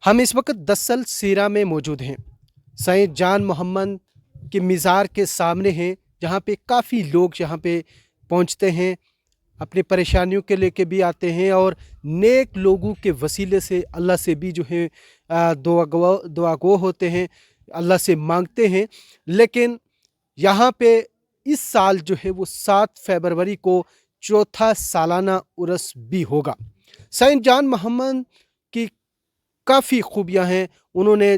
ہم اس وقت دسل سیرہ میں موجود ہیں، سید جان محمد کے مزار کے سامنے ہیں، جہاں پہ کافی لوگ یہاں پہ پہنچتے ہیں، اپنی پریشانیوں کے لے کے بھی آتے ہیں، اور نیک لوگوں کے وسیلے سے اللہ سے بھی جو ہے دعا گو ہوتے ہیں، اللہ سے مانگتے ہیں۔ لیکن یہاں پہ اس سال جو ہے وہ 7 فروری کو چوتھا سالانہ عرس بھی ہوگا۔ سید جان محمد کی کافی خوبیاں ہیں۔ انہوں نے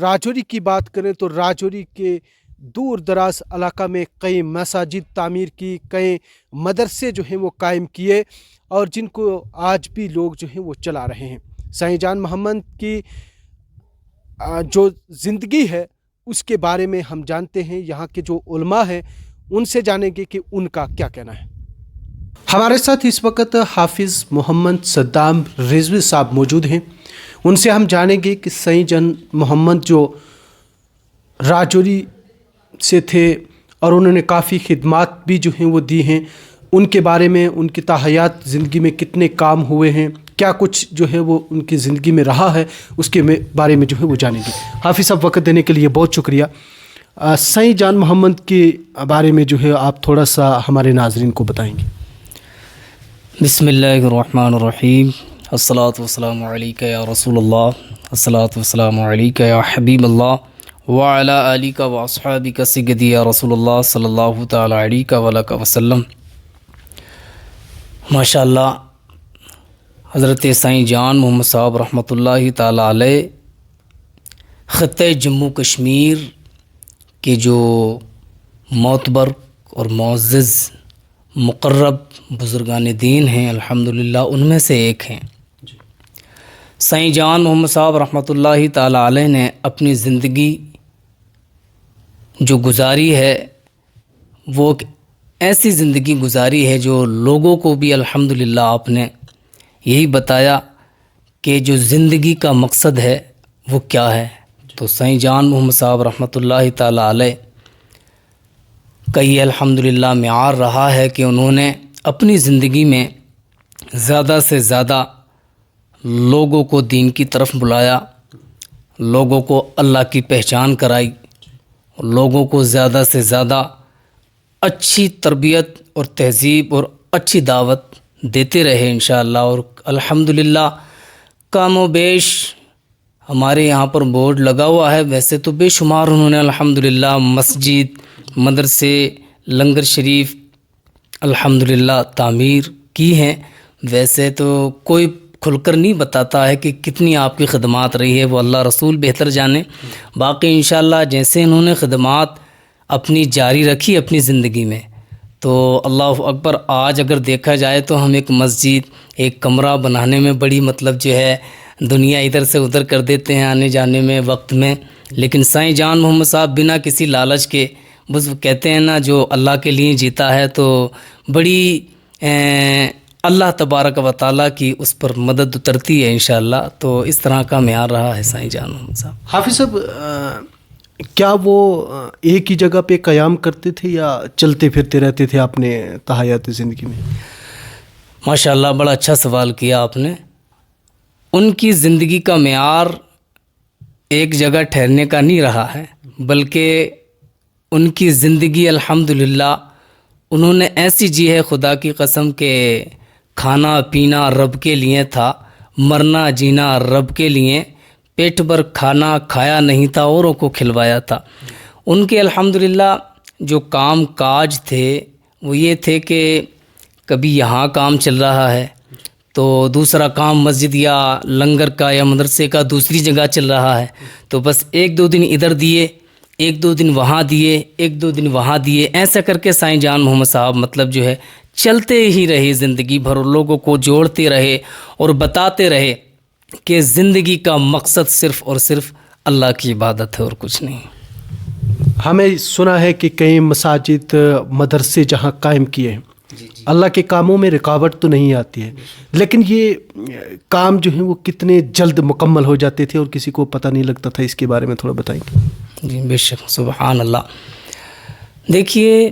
راجوری کی بات کریں تو راجوری کے دور دراز علاقہ میں کئی مساجد تعمیر کی، کئی مدرسے جو ہیں وہ قائم کیے، اور جن کو آج بھی لوگ جو ہیں وہ چلا رہے ہیں۔ سید جان محمد کی جو زندگی ہے اس کے بارے میں ہم جانتے ہیں، یہاں کے جو علماء ہیں ان سے جانیں گے کہ ان کا کیا کہنا ہے۔ ہمارے ساتھ اس وقت حافظ محمد صدام رضوی صاحب موجود ہیں، ان سے ہم جانیں گے کہ سید جان محمد جو راجوری سے تھے اور انہوں نے کافی خدمات بھی جو ہیں وہ دی ہیں، ان کے بارے میں، ان کی تاحیات زندگی میں کتنے کام ہوئے ہیں، کیا کچھ جو ہے وہ ان کی زندگی میں رہا ہے، اس کے بارے میں جو ہے وہ جانیں گے۔ حافظ صاحب، وقت دینے کے لیے بہت شکریہ۔ سید جان محمد کے بارے میں جو ہے آپ تھوڑا سا ہمارے ناظرین کو بتائیں گے۔ بسم اللہ الرحمن الرحیم، الصلاۃ والسلام علیک یا رسول اللہ، الصلاۃ والسلام علیک یا حبیب اللہ، وعلی آلک واصحابک سیدی یا رسول اللہ صلی اللہ تعالی علیہ وآلہ وسلم۔ ماشاء اللہ، حضرت سید جان محمد صاحب رحمۃ اللہ تعالی علیہ خطۂ جموں کشمیر کے جو معتبر اور معزز مقرب بزرگان دین ہیں، الحمدللہ ان میں سے ایک ہیں۔ سید جان محمد صاحب رحمۃ اللہ تعالی علیہ نے اپنی زندگی جو گزاری ہے وہ ایک ایسی زندگی گزاری ہے جو لوگوں کو بھی الحمدللہ آپ نے یہی بتایا کہ جو زندگی کا مقصد ہے وہ کیا ہے۔ تو سید جان محمد صاحب رحمۃ اللہ تعالی علیہ کا یہ الحمدللہ معیار رہا ہے کہ انہوں نے اپنی زندگی میں زیادہ سے زیادہ لوگوں کو دین کی طرف بلایا، لوگوں کو اللہ کی پہچان کرائی، لوگوں کو زیادہ سے زیادہ اچھی تربیت اور تہذیب اور اچھی دعوت دیتے رہے انشاءاللہ۔ اور الحمدللہ کم و بیش ہمارے یہاں پر بورڈ لگا ہوا ہے، ویسے تو بے شمار انہوں نے الحمدللہ مسجد، مدرسے، لنگر شریف الحمدللہ تعمیر کی ہیں۔ ویسے تو کوئی کھل کر نہیں بتاتا ہے کہ کتنی آپ کی خدمات رہی ہے، وہ اللہ رسول بہتر جانے۔ باقی انشاءاللہ جیسے انہوں نے خدمات اپنی جاری رکھی اپنی زندگی میں، تو اللہ اکبر، آج اگر دیکھا جائے تو ہم ایک مسجد، ایک کمرہ بنانے میں بڑی جو ہے دنیا ادھر سے ادھر کر دیتے ہیں آنے جانے میں، وقت میں، لیکن سید جان محمد صاحب بنا کسی لالچ کے، بس کہتے ہیں نا جو اللہ کے لیے جیتا ہے تو بڑی اللہ تبارک و تعالیٰ کی اس پر مدد اترتی ہے انشاءاللہ۔ تو اس طرح کا معیار رہا ہے سید جان محمد صاحب۔ حافظ صاحب، کیا وہ ایک ہی جگہ پہ قیام کرتے تھے یا چلتے پھرتے رہتے تھے اپنے تحیات زندگی میں؟ ماشاءاللہ، بڑا اچھا سوال کیا آپ نے۔ ان کی زندگی کا معیار ایک جگہ ٹھہرنے کا نہیں رہا ہے، بلکہ ان کی زندگی الحمدللہ انہوں نے ایسی جی ہے، خدا کی قسم، کہ کھانا پینا رب کے لیے تھا، مرنا جینا رب کے لیے، پیٹ بھر کھانا کھایا نہیں تھا، اوروں کو کھلوایا تھا۔ ان کے الحمدللہ جو کام کاج تھے وہ یہ تھے کہ کبھی یہاں کام چل رہا ہے تو دوسرا کام مسجد یا لنگر کا یا مدرسے کا دوسری جگہ چل رہا ہے، تو بس ایک دو دن ادھر دیے، ایک دو دن وہاں دیے، ایک دو دن وہاں دیے، ایسا کر کے سید جان محمد صاحب جو ہے چلتے ہی رہے زندگی بھر، لوگوں کو جوڑتے رہے اور بتاتے رہے کہ زندگی کا مقصد صرف اور صرف اللہ کی عبادت ہے اور کچھ نہیں۔ ہمیں سنا ہے کہ کئی مساجد، مدرسے جہاں قائم کیے ہیں، اللہ کے کاموں میں رکاوٹ تو نہیں آتی ہے، لیکن یہ کام جو ہیں وہ کتنے جلد مکمل ہو جاتے تھے اور کسی کو پتہ نہیں لگتا تھا، اس کے بارے میں تھوڑا بتائیں گے؟ جی بے شک، سبحان اللہ۔ دیکھیے،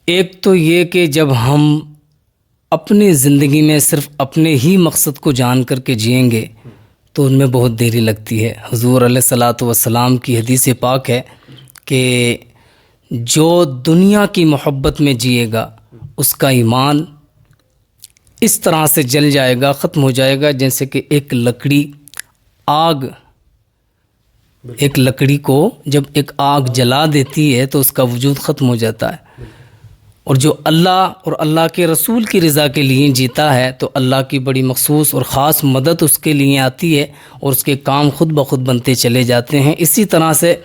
ایک تو یہ کہ جب ہم اپنی زندگی میں صرف اپنے ہی مقصد کو جان کر کے جئیں گے تو ان میں بہت دیری لگتی ہے۔ حضور علیہ الصلاۃ والسلام کی حدیث پاک ہے کہ جو دنیا کی محبت میں جیے گا اس کا ایمان اس طرح سے جل جائے گا، ختم ہو جائے گا، جیسے کہ ایک لکڑی کو جب ایک آگ جلا دیتی ہے تو اس کا وجود ختم ہو جاتا ہے۔ اور جو اللہ اور اللہ کے رسول کی رضا کے لیے جیتا ہے تو اللہ کی بڑی مخصوص اور خاص مدد اس کے لیے آتی ہے اور اس کے کام خود بخود بنتے چلے جاتے ہیں۔ اسی طرح سے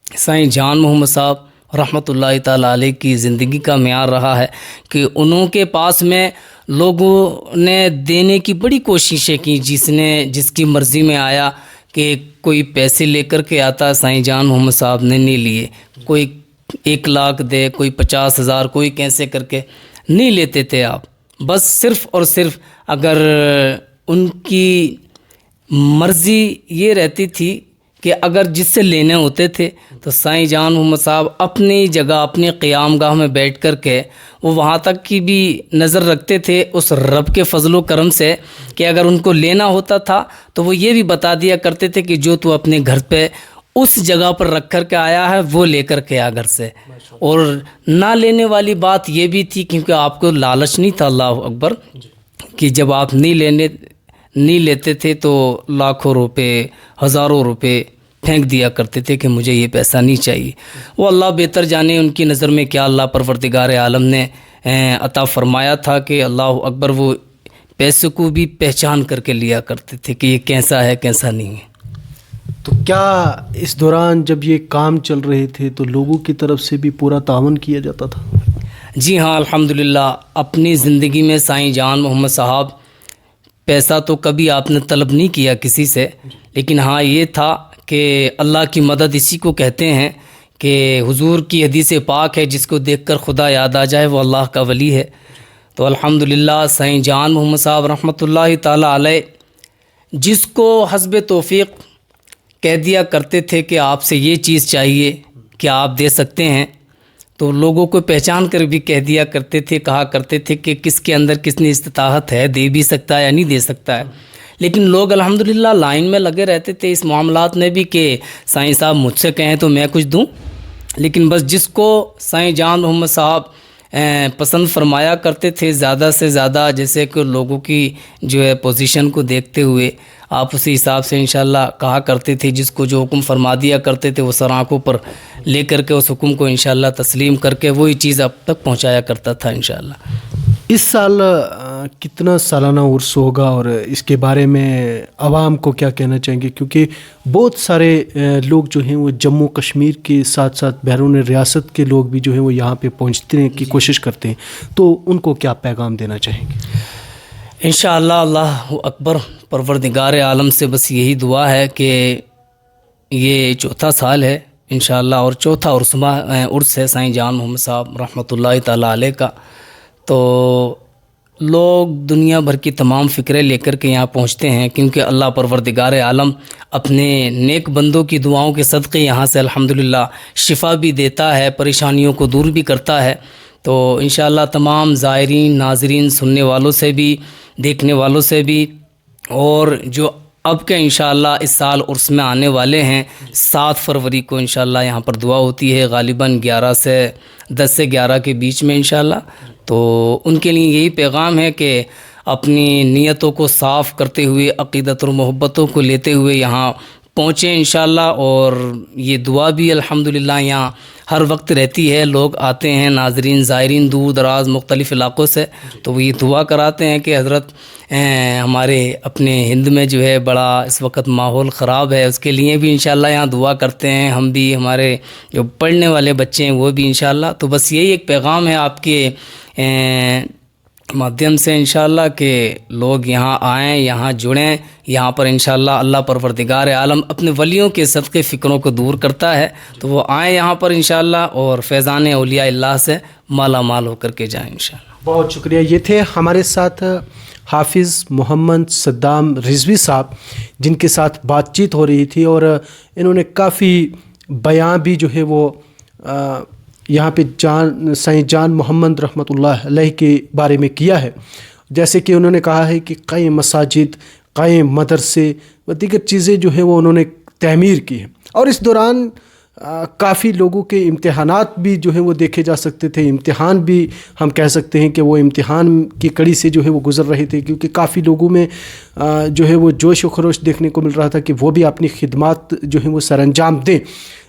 سائیں جان محمد صاحب رحمۃ اللہ تعالیٰ علیہ کی زندگی کا معیار رہا ہے کہ انہوں کے پاس میں لوگوں نے دینے کی بڑی کوششیں کی، جس کی مرضی میں آیا کہ کوئی پیسے لے کر کے آتا، سائیں جان محمد صاحب نے نہیں لیے، کوئی 1 لاکھ دے، کوئی 50,000، کوئی کیسے کر کے نہیں لیتے تھے آپ، بس صرف اور صرف اگر ان کی مرضی یہ رہتی تھی کہ اگر جس سے لینے ہوتے تھے تو سائیں جان محمد صاحب اپنی جگہ اپنے قیام گاہ میں بیٹھ کر کے وہ وہاں تک کی بھی نظر رکھتے تھے اس رب کے فضل و کرم سے کہ اگر ان کو لینا ہوتا تھا تو وہ یہ بھی بتا دیا کرتے تھے کہ جو تو اپنے گھر پہ اس جگہ پر رکھ کر کے آیا ہے وہ لے کر کے آ گھر سے۔ اور نہ لینے والی بات یہ بھی تھی کیونکہ آپ کو لالچ نہیں تھا، اللہ اکبر، کہ جب آپ نہیں لیتے تھے تو لاکھوں روپے، ہزاروں روپے پھینک دیا کرتے تھے کہ مجھے یہ پیسہ نہیں چاہیے۔ وہ اللہ بہتر جانے ان کی نظر میں کیا اللہ پروردگار عالم نے عطا فرمایا تھا کہ اللہ اکبر وہ پیسے کو بھی پہچان کر کے لیا کرتے تھے کہ یہ کیسا ہے کیسا نہیں ہے۔ تو کیا اس دوران جب یہ کام چل رہے تھے تو لوگوں کی طرف سے بھی پورا تعاون کیا جاتا تھا؟ جی ہاں، الحمدللہ اپنی زندگی میں سائیں جان محمد صاحب پیسہ تو کبھی آپ نے طلب نہیں کیا کسی سے، لیکن ہاں یہ تھا کہ اللہ کی مدد اسی کو کہتے ہیں کہ حضور کی حدیث پاک ہے جس کو دیکھ کر خدا یاد آ جائے وہ اللہ کا ولی ہے۔ تو الحمدللہ سائیں جان محمد صاحب رحمۃ اللہ تعالیٰ علیہ جس کو حسب توفیق کہہ دیا کرتے تھے کہ آپ سے یہ چیز چاہیے کہ آپ دے سکتے ہیں، تو لوگوں کو پہچان کر بھی کہہ دیا کرتے تھے، کہا کرتے تھے کہ کس کے اندر کتنی استطاعت ہے، دے بھی سکتا ہے یا نہیں دے سکتا ہے۔ لیکن لوگ الحمدللہ لائن میں لگے رہتے تھے اس معاملات میں بھی کہ سائیں صاحب مجھ سے کہیں تو میں کچھ دوں، لیکن بس جس کو سائیں جان محمد صاحب پسند فرمایا کرتے تھے زیادہ سے زیادہ، جیسے کہ لوگوں کی جو ہے پوزیشن کو دیکھتے ہوئے آپ اسی حساب سے انشاءاللہ کہا کرتے تھے، جس کو جو حکم فرما دیا کرتے تھے وہ سر آنکھوں پر لے کر کے اس حکم کو انشاءاللہ تسلیم کر کے وہی چیز اب تک پہنچایا کرتا تھا انشاءاللہ۔ اس سال کتنا سالانہ عرس ہوگا اور اس کے بارے میں عوام کو کیا کہنا چاہیں گے؟ کیونکہ بہت سارے لوگ جو ہیں وہ جموں کشمیر کے ساتھ ساتھ بیرون ریاست کے لوگ بھی جو ہیں وہ یہاں پہ پہنچنے کی کوشش کرتے ہیں، تو ان کو کیا پیغام دینا چاہیں گے؟ انشاءاللہ اللہ اکبر، پروردگار عالم سے بس یہی دعا ہے کہ یہ 4تھا سال ہے انشاءاللہ اور 4تھا عرس ہے سائیں جان محمد صاحب رحمۃ اللہ تعالیٰ علیہ کا، تو لوگ دنیا بھر کی تمام فکریں لے کر کے یہاں پہنچتے ہیں کیونکہ اللہ پروردگار عالم اپنے نیک بندوں کی دعاؤں کے صدقے یہاں سے الحمدللہ شفا بھی دیتا ہے، پریشانیوں کو دور بھی کرتا ہے۔ تو انشاءاللہ تمام زائرین، ناظرین، سننے والوں سے بھی، دیکھنے والوں سے بھی، اور جو اب کے انشاءاللہ اس سال عرس میں آنے والے ہیں 7 فروری کو انشاءاللہ یہاں پر دعا ہوتی ہے، غالباً 10 سے 11 کے بیچ میں انشاءاللہ۔ تو ان کے لیے یہی پیغام ہے کہ اپنی نیتوں کو صاف کرتے ہوئے، عقیدت اور محبتوں کو لیتے ہوئے یہاں پہنچیں انشاءاللہ، اور یہ دعا بھی الحمدللہ یہاں ہر وقت رہتی ہے، لوگ آتے ہیں ناظرین زائرین دور دراز مختلف علاقوں سے، تو وہ یہ دعا کراتے ہیں کہ حضرت ہمارے اپنے ہند میں جو ہے بڑا اس وقت ماحول خراب ہے، اس کے لیے بھی انشاءاللہ یہاں دعا کرتے ہیں، ہم بھی، ہمارے جو پڑھنے والے بچے ہیں وہ بھی انشاءاللہ۔ تو بس یہی ایک پیغام ہے آپ کے مادھیم سے انشاءاللہ کہ لوگ یہاں آئیں، یہاں جڑیں، یہاں پر انشاءاللہ اللہ پروردگار عالم اپنے ولیوں کے صدقے فکروں کو دور کرتا ہے، تو وہ آئیں یہاں پر انشاءاللہ اور فیضان اولیاء اللہ سے مالا مال ہو کر کے جائیں انشاءاللہ۔ بہت شکریہ۔ یہ تھے ہمارے ساتھ حافظ محمد صدام رضوی صاحب، جن کے ساتھ بات چیت ہو رہی تھی، اور انہوں نے کافی بیان بھی جو ہے وہ یہاں پہ سائیں جان محمد رحمۃ اللہ علیہ کے بارے میں کیا ہے، جیسے کہ انہوں نے کہا ہے کہ کئی مساجد، قائم مدرسے و دیگر چیزیں جو ہیں وہ انہوں نے تعمیر کی ہیں. اور اس دوران کافی لوگوں کے امتحانات بھی جو ہیں وہ دیکھے جا سکتے تھے. امتحان بھی ہم کہہ سکتے ہیں کہ وہ امتحان کی کڑی سے جو ہے وہ گزر رہے تھے، کیونکہ کافی لوگوں میں جو ہے وہ جوش و خروش دیکھنے کو مل رہا تھا کہ وہ بھی اپنی خدمات جو ہیں وہ سر انجام دیں.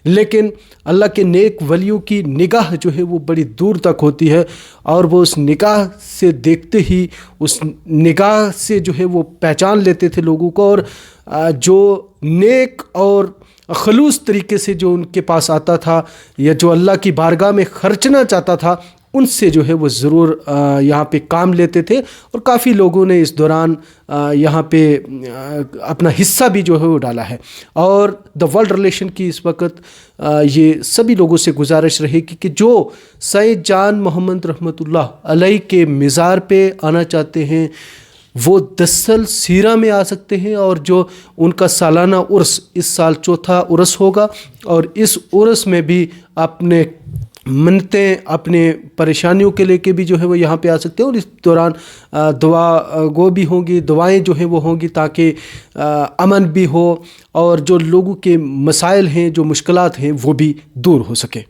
لیکن اللہ کے نیک ولیوں کی نگاہ جو ہے وہ بڑی دور تک ہوتی ہے، اور وہ اس نگاہ سے دیکھتے ہی اس نگاہ سے جو ہے وہ پہچان لیتے تھے لوگوں کو، اور جو نیک اور خلوص طریقے سے جو ان کے پاس آتا تھا یا جو اللہ کی بارگاہ میں خرچنا چاہتا تھا، ان سے جو ہے وہ ضرور یہاں پہ کام لیتے تھے. اور کافی لوگوں نے اس دوران یہاں پہ اپنا حصہ بھی جو ہے وہ ڈالا ہے. اور دا ورلڈ ریلیشن کی اس وقت یہ سبھی لوگوں سے گزارش رہے گی کہ جو سید جان محمد رحمۃ اللہ علیہ کے مزار پہ آنا چاہتے ہیں وہ دسل سیرہ میں آ سکتے ہیں، اور جو ان کا سالانہ عرس اس سال چوتھا عرس ہوگا، اور اس عرس میں بھی اپنے منتیں اپنے پریشانیوں کے لے کے بھی جو ہے وہ یہاں پہ آ سکتے ہیں. اور اس دوران دعا گو بھی ہوں گی، دعائیں جو ہیں وہ ہوں گی تاکہ امن بھی ہو اور جو لوگوں کے مسائل ہیں، جو مشکلات ہیں، وہ بھی دور ہو سکے.